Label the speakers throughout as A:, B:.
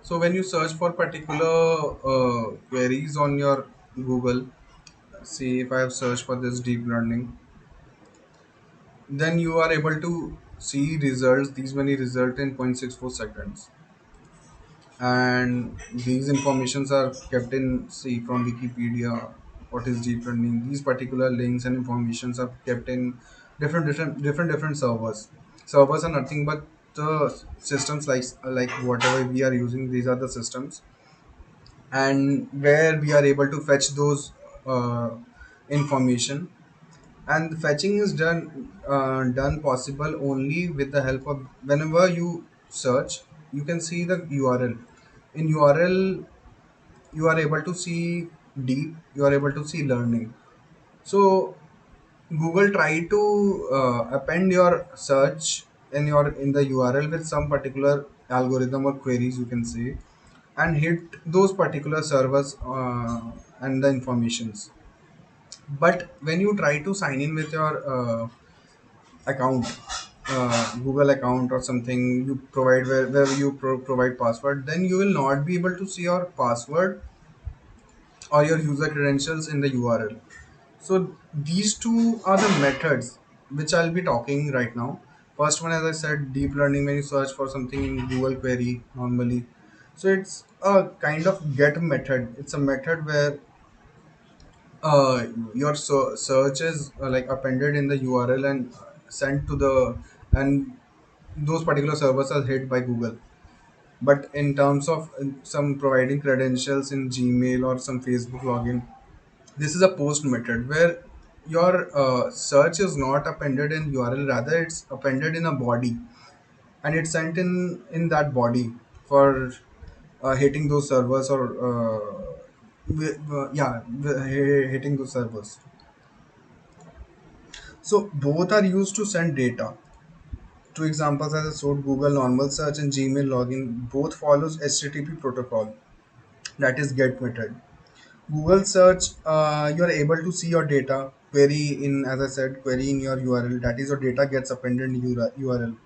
A: So when you search for particular queries on your Google, see if I have searched for this deep learning, then you are able to see results. These many result in 0.64 seconds, and these informations are kept in, see, from Wikipedia. What is deep learning? These particular links and informations are kept in different servers. Servers are nothing but the systems like whatever we are using. These are the systems, and where we are able to fetch those information, and the fetching is done possible only with the help of, whenever you search, you can see the URL. In URL you are able to see deep, you are able to see learning. So Google try to append your search in the URL with some particular algorithm or queries, you can say, and hit those particular servers and the informations. But when you try to sign in with your account, Google account or something you provide, where you provide password, then you will not be able to see your password or your user credentials in the URL. So these two are the methods which I'll be talking right now. First one, as I said, deep learning, when you search for something in Google query normally. So it's a kind of get method. It's a method where your search is like appended in the URL and sent to the, and those particular servers are hit by Google. But in terms of some providing credentials in Gmail or some Facebook login, this is a post method where your search is not appended in URL, rather it's appended in a body, and it's sent in that body for hitting those servers or hitting those servers. So both are used to send data. Two examples as I showed, Google normal search and Gmail login both follows HTTP protocol, that is GET method. Google search, you are able to see your data. Query in, as I said, query in your URL, that is your data gets appended in URL.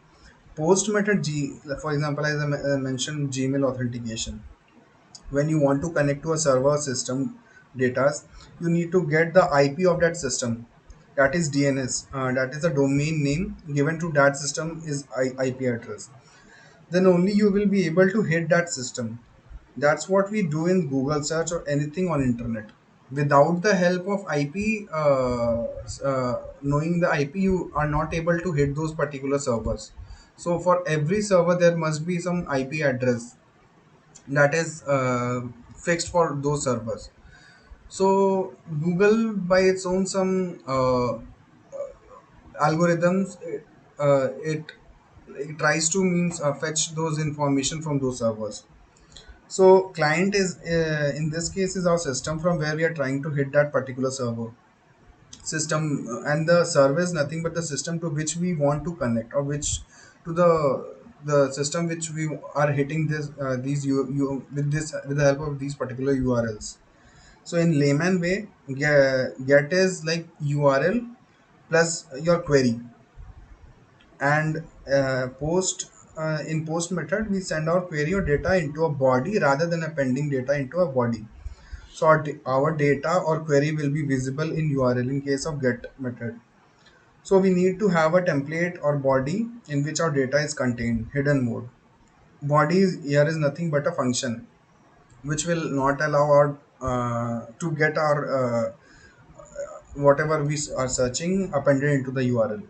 A: Post method for example, as I mentioned, Gmail authentication. When you want to connect to a server system data, you need to get the IP of that system. That is DNS. That is the domain name given to that system is IP address. Then only you will be able to hit that system. That's what we do in Google search or anything on internet. Without the help of IP, knowing the IP, you are not able to hit those particular servers. So for every server, there must be some IP address that is fixed for those servers. So Google, by its own some algorithms, it tries to means fetch those information from those servers. So client is in this case is our system from where we are trying to hit that particular server system, and the server is nothing but the system to which we want to connect, or which to the system which we are hitting this these you with this, with the help of these particular URLs. So in layman way, get is like URL plus your query, and post, in post method we send our query or data into a body rather than appending data into a body. So our data or query will be visible in URL in case of get method. So we need to have a template or body in which our data is contained, hidden mode. Body here is nothing but a function which will not allow our to get our whatever we are searching appended into the URL.